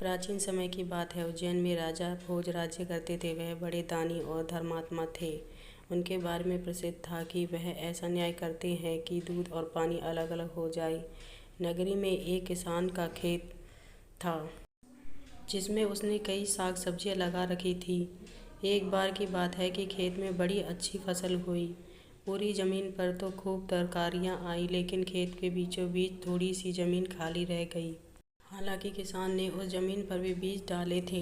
प्राचीन समय की बात है। उज्जैन में राजा भोज राज्य करते थे। वह बड़े दानी और धर्मात्मा थे। उनके बारे में प्रसिद्ध था कि वह ऐसा न्याय करते हैं कि दूध और पानी अलग अलग हो जाए। नगरी में एक किसान का खेत था जिसमें उसने कई साग सब्जियां लगा रखी थी। एक बार की बात है कि खेत में बड़ी अच्छी फसल हुई। पूरी जमीन पर तो खूब तरकारियां आई, लेकिन खेत के बीचों बीच थोड़ी सी जमीन खाली रह गई। हालांकि किसान ने उस जमीन पर भी बीज डाले थे,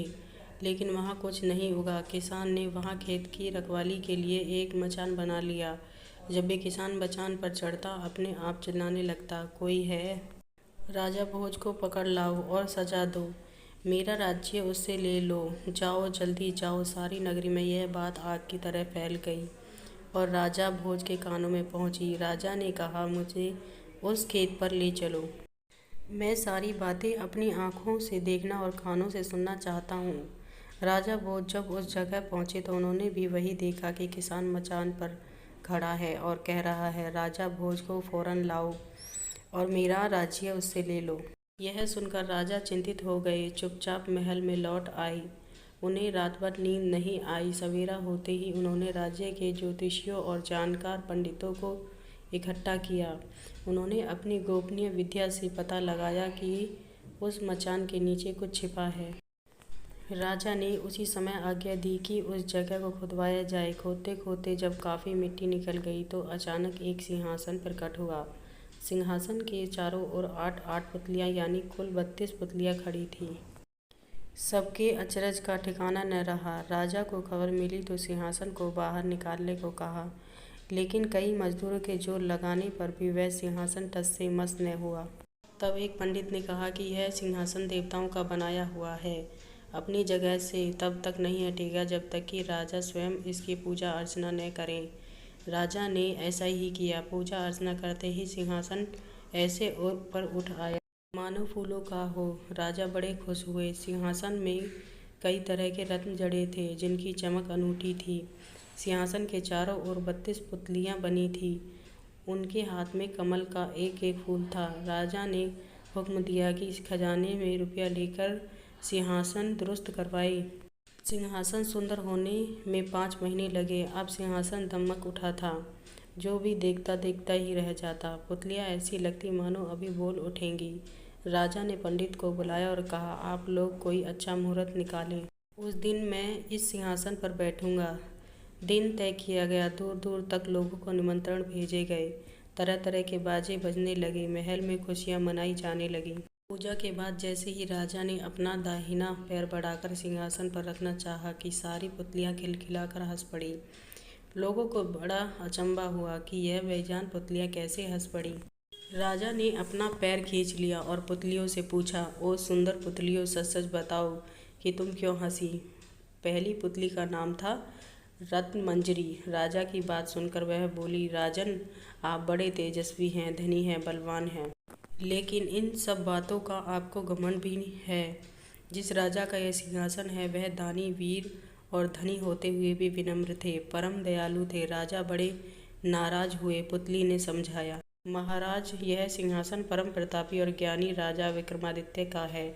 लेकिन वहां कुछ नहीं उगा। किसान ने वहां खेत की रखवाली के लिए एक मचान बना लिया। जब भी किसान मचान पर चढ़ता, अपने आप चिल्लाने लगता, कोई है? राजा भोज को पकड़ लाओ और सजा दो। मेरा राज्य उससे ले लो। जाओ, जल्दी जाओ। सारी नगरी में यह बात आग की तरह फैल गई और राजा भोज के कानों में पहुंची। राजा ने कहा, मुझे उस खेत पर ले चलो। मैं सारी बातें अपनी आँखों से देखना और कानों से सुनना चाहता हूँ। राजा भोज जब उस जगह पहुँचे तो उन्होंने भी वही देखा कि किसान मचान पर खड़ा है और कह रहा है, राजा भोज को फौरन लाओ और मेरा राज्य उससे ले लो। यह सुनकर राजा चिंतित हो गए। चुपचाप महल में लौट आए। उन्हें रात भर नींद नहीं आई। सवेरा होते ही उन्होंने राज्य के ज्योतिषियों और जानकार पंडितों को इकट्ठा किया। उन्होंने अपनी गोपनीय विद्या से पता लगाया कि उस मचान के नीचे कुछ छिपा है। राजा ने उसी समय आज्ञा दी कि उस जगह को खुदवाया जाए। खोदते खोदते जब काफ़ी मिट्टी निकल गई तो अचानक एक सिंहासन प्रकट हुआ। सिंहासन के चारों ओर 8-8 पुतलियाँ यानी कुल 32 पुतलियाँ खड़ी थीं। सबके अचरज का ठिकाना न रहा। राजा को खबर मिली तो सिंहासन को बाहर निकालने को कहा, लेकिन कई मजदूरों के जोर लगाने पर भी वह सिंहासन टस से मस न हुआ। तब एक पंडित ने कहा कि यह सिंहासन देवताओं का बनाया हुआ है, अपनी जगह से तब तक नहीं हटेगा जब तक कि राजा स्वयं इसकी पूजा अर्चना न करें। राजा ने ऐसा ही किया। पूजा अर्चना करते ही सिंहासन ऐसे ऊपर उठ आया मानो फूलों का हो। राजा बड़े खुश हुए। सिंहासन में कई तरह के रत्न जड़े थे जिनकी चमक अनूठी थी। सिंहासन के चारों ओर 32 पुतलियाँ बनी थीं। उनके हाथ में कमल का एक एक फूल था। राजा ने हुक्म दिया कि इस खजाने में रुपया लेकर सिंहासन दुरुस्त करवाए। सिंहासन सुंदर होने में 5 महीने लगे। अब सिंहासन दमक उठा था। जो भी देखता देखता ही रह जाता। पुतलियाँ ऐसी लगती मानो अभी बोल उठेंगी। राजा ने पंडित को बुलाया और कहा, आप लोग कोई अच्छा मुहूर्त निकालें। उस दिन मैं इस सिंहासन पर बैठूंगा। दिन तय किया गया। दूर दूर तक लोगों को निमंत्रण भेजे गए। तरह तरह के बाजे बजने लगे। महल में खुशियां मनाई जाने लगीं। पूजा के बाद जैसे ही राजा ने अपना दाहिना पैर बढ़ाकर सिंहासन पर रखना चाहा कि सारी पुतलियां खिलखिलाकर हंस पड़ी। लोगों को बड़ा अचंभा हुआ कि यह बेजान पुतलियां कैसे हंस पड़ी। राजा ने अपना पैर खींच लिया और पुतलियों से पूछा, ओ सुंदर पुतलियों, सच सच बताओ कि तुम क्यों हंसी? पहली पुतली का नाम था रत्नमंजरी। राजा की बात सुनकर वह बोली, राजन, आप बड़े तेजस्वी हैं, धनी हैं, बलवान हैं, लेकिन इन सब बातों का आपको घमंड भी है। जिस राजा का यह सिंहासन है वह दानी, वीर और धनी होते हुए भी विनम्र थे, परम दयालु थे। राजा बड़े नाराज हुए। पुतली ने समझाया, महाराज, यह सिंहासन परम प्रतापी और ज्ञानी राजा विक्रमादित्य का है।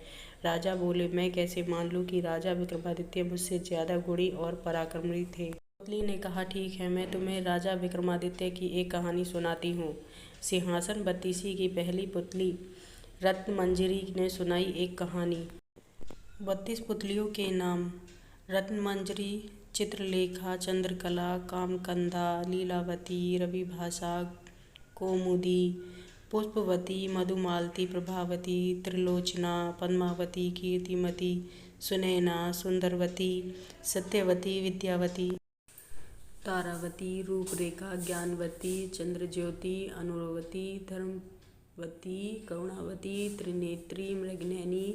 राजा बोले, मैं कैसे मान लूं कि राजा विक्रमादित्य मुझसे ज्यादा गुणी और पराक्रमी थे। पुतली ने कहा, ठीक है, मैं तुम्हें राजा विक्रमादित्य की एक कहानी सुनाती हूँ। सिंहासन बत्तीसी की पहली पुतली रत्नमंजरी ने सुनाई एक कहानी। 32 पुतलियों के नाम: रत्नमंजरी, चित्रलेखा, चंद्रकला, कामकंदा, लीलावती, रविभाषा, कौमुदी, पुष्पवती, मधुमालती, प्रभावती, त्रिलोचना, पद्मावती, कीर्तिमती, सुनैना, सुंदरवती, सत्यवती, विद्यावती, तारावती, रूपरेखा, ज्ञानवती, चंद्रज्योति, अनुरवती, धर्मवती, करुणावती, त्रिनेत्री, मृगनयनी,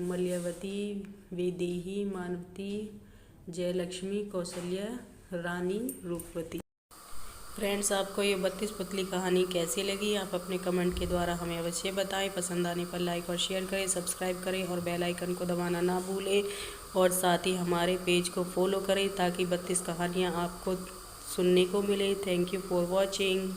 मलयवती, वैदेही, मानवती, जयलक्ष्मी, कौसल्या, रानी, रूपवती। फ्रेंड्स, आपको ये 32 पुतली कहानी कैसी लगी? आप अपने कमेंट के द्वारा हमें अवश्य बताएं। पसंद आने पर लाइक और शेयर करें, सब्सक्राइब करें और बेल आइकन को दबाना ना भूलें और साथ ही हमारे पेज को फॉलो करें ताकि 32 कहानियाँ आपको सुनने को मिले। Thank you for watching.